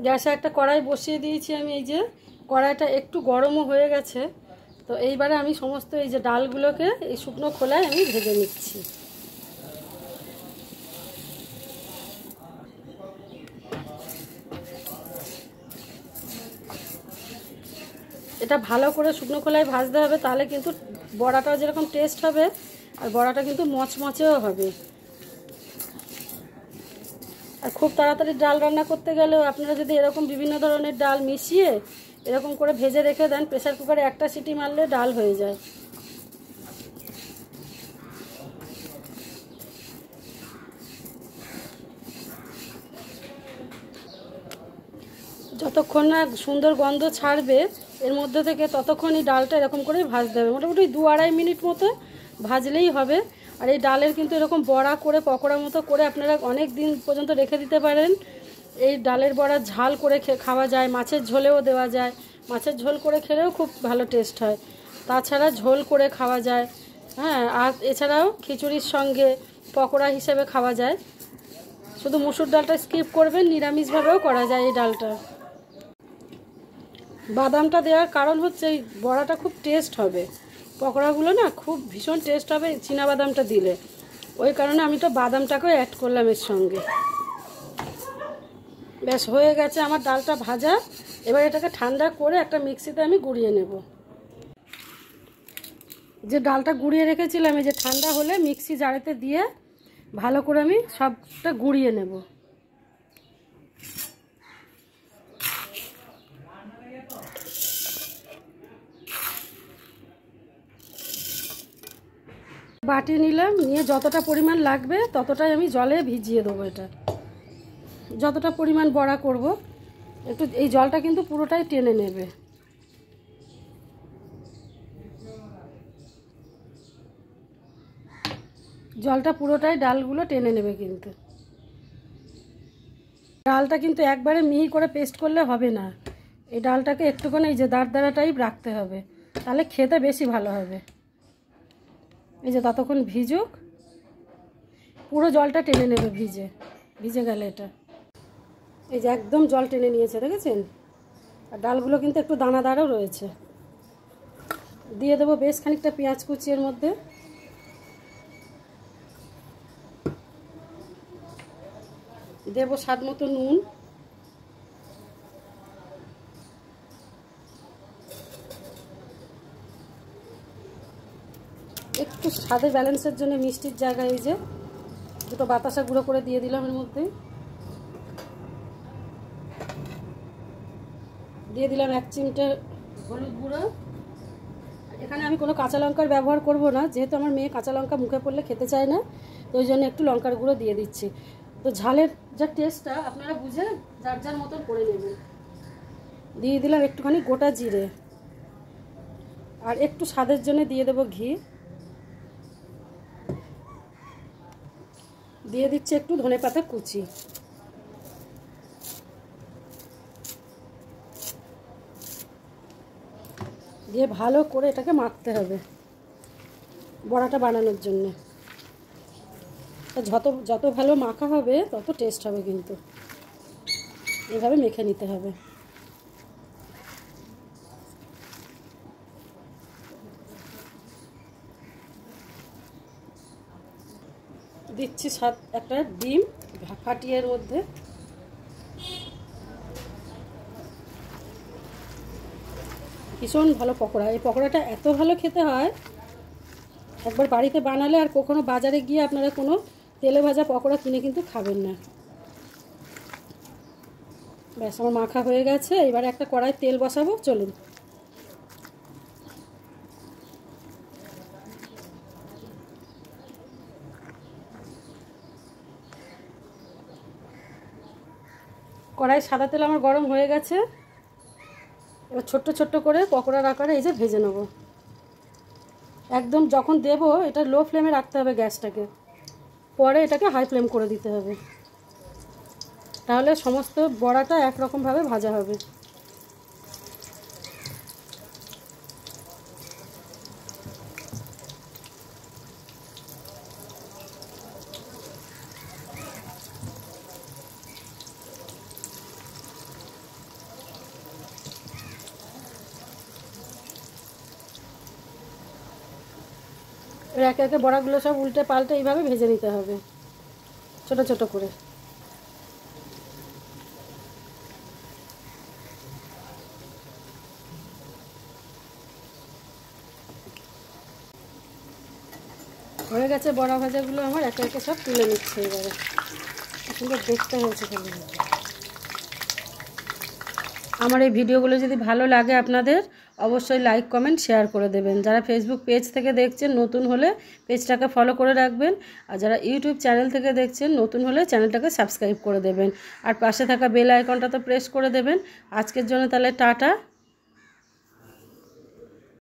গ্যাসে একটা কড়াই বসিয়ে দিয়েছি আমি। এই যে কড়াইটা একটু গরমও হয়ে গেছে। তো এইবারে আমি সমস্ত এই যে ডালগুলোকে এই শুকনো খোলায় আমি ভেজে নিচ্ছি। এটা ভালো করে শুকনো খোলায় ভাজতে হবে, তাহলে কিন্তু বড়াটাও যেরকম টেস্ট হবে আর বড়াটা কিন্তু মচমচেও হবে। আর খুব তাড়াতাড়ি ডাল রান্না করতে গেলেও আপনারা যদি এরকম বিভিন্ন ধরনের ডাল মিশিয়ে এরকম করে ভেজে রেখে দেন, প্রেসার কুকারে একটা সিটি মারলে ডাল হয়ে যায়। যতক্ষণ না সুন্দর গন্ধ ছাড়বে এর মধ্যে থেকে, ততক্ষণই ডালটা এরকম করেই ভাজতে হবে। মোটামুটি 2-2.5 মিনিট মতো ভাজলেই হবে। আর এই ডালের কিন্তু এরকম বড়া করে পকোড়া মতো করে আপনারা অনেক দিন পর্যন্ত রেখে দিতে পারেন। এই ডালের বড়া ঝাল করে খাওয়া যায়, মাছের ঝোলেও দেওয়া যায়। মাছের ঝোল করে খেলেও খুব ভালো টেস্ট হয়। তাছাড়া ঝোল করে খাওয়া যায়, হ্যাঁ। আর এছাড়াও খিচুড়ির সঙ্গে পকোড়া হিসেবে খাওয়া যায়। শুধু মুসুর ডালটা স্কিপ করবেন, নিরামিষভাবেও করা যায় এই ডালটা। বাদামটা দেওয়ার কারণ হচ্ছে এই বড়াটা খুব টেস্ট হবে, পকোড়াগুলো না খুব ভীষণ টেস্ট হবে চীনা বাদামটা দিলে। ওই কারণে আমি তো বাদামটাকেও অ্যাড করলাম এর সঙ্গে। ব্যাস হয়ে গেছে আমার ডালটা ভাজা। এবার এটাকে ঠান্ডা করে একটা মিক্সিতে আমি গুঁড়িয়ে নেব। যে ডালটা গুঁড়িয়ে রেখেছিলাম এই যে ঠান্ডা হলে মিক্সি জারেতে দিয়ে ভালো করে আমি সবটা গুঁড়িয়ে নেব। বাটি নিলাম, নিয়ে যতটা পরিমাণ লাগবে ততটাই আমি জলে ভিজিয়ে দেবো। এটা যতটা পরিমাণ বড়া করব, একটু এই জলটা কিন্তু পুরোটাই টেনে নেবে। জলটা পুরোটাই ডালগুলো টেনে নেবে। কিন্তু ডালটা কিন্তু একবারে মিহি করে পেস্ট করলে হবে না, এই ডালটাকে একটুখানি এই যে দাঁড় টাইপ রাখতে হবে, তাহলে খেতে বেশি ভালো হবে। এই যে ততক্ষণ ভিজুক, পুরো জলটা টেনে নেবে ভিজে গেলে। এটা এই যে একদম জল টেনে নিয়েছে, দেখেছেন? আর ডালগুলো কিন্তু একটু দানাদারও রয়েছে। দিয়ে দেবো বেশ খানিকটা পেঁয়াজ কুচি এর মধ্যে। দেবো স্বাদ মতো নুন। একটু স্বাদের ব্যালেন্সের জন্য মিষ্টির জায়গায় এই যে দুটো বাতাসা গুঁড়ো করে দিয়ে দিলাম এর মধ্যে। দিয়ে দিলাম 1 চিমটে হলুদ গুঁড়ো। এখানে আমি কোনো কাঁচা লঙ্কার ব্যবহার করব না, যেহেতু আমার মেয়ে কাঁচা লঙ্কা মুখে পড়লে খেতে চায় না, তো ওই জন্য একটু লঙ্কার গুঁড়ো দিয়ে দিচ্ছি। তো ঝালের যা টেস্টটা আপনারা বুঝে যার যার মতন করে নেবেন। দিয়ে দিলাম একটুখানি গোটা জিরে, আর একটু স্বাদের জন্য দিয়ে দেবো ঘি। দিয়ে দিচ্ছি একটু ধনেপাতা কুচি। দিয়ে ভালো করে এটাকে মাখতে হবে বড়াটা বানানোর জন্য। যত ভালো মাখা হবে তত টেস্ট হবে, কিন্তু এভাবে মেখে নিতে হবে। দিচ্ছি একটা ডিম ফাটিয়ে এর মধ্যে। ভীষণ ভালো পকোড়া। এই পকোড়াটা এত ভালো খেতে হয়, একবার বাড়িতে বানালে আর কখনো বাজারে গিয়ে আপনারা কোনো তেলে ভাজা পকোড়া কিনে কিন্তু খাবেন না। ব্যাস আমার মাখা হয়ে গেছে। এবারে একটা কড়াই তেল বসাবো, চলুন। কড়াই সাদা তেল আমার গরম হয়ে গেছে। এবার ছোট্ট ছোট্ট করে পকোড়ার আকারে এই যে ভেজে নেব। একদম যখন দেবো এটা লো ফ্লেমে রাখতে হবে গ্যাসটাকে, পরে এটাকে হাই ফ্লেম করে দিতে হবে, তাহলে সমস্ত বড়াটা একরকমভাবে ভাজা হবে। একে একে বড়াগুলো সব উল্টে পাল্টে এইভাবে ভেজে নিতে হবে ছোট ছোট করে। হয়ে গেছে বড়া ভাজাগুলো আমার, একে একে সব তুলে নিচ্ছে। এবারে সুন্দর দেখতে হয়েছে খালি। আমার এই ভিডিওগুলো যদি ভালো লাগে আপনাদের অবশ্যই লাইক কমেন্ট শেয়ার করে দেবেন। যারা ফেসবুক পেজ থেকে দেখছেন নতুন হলে পেজটাকে ফলো করে রাখবেন, আর যারা ইউটিউব চ্যানেল থেকে দেখছেন নতুন হলে চ্যানেলটাকে সাবস্ক্রাইব করে দেবেন, আর পাশে থাকা বেল আইকনটা তো প্রেস করে দেবেন। আজকের জন্য তাহলে টাটা।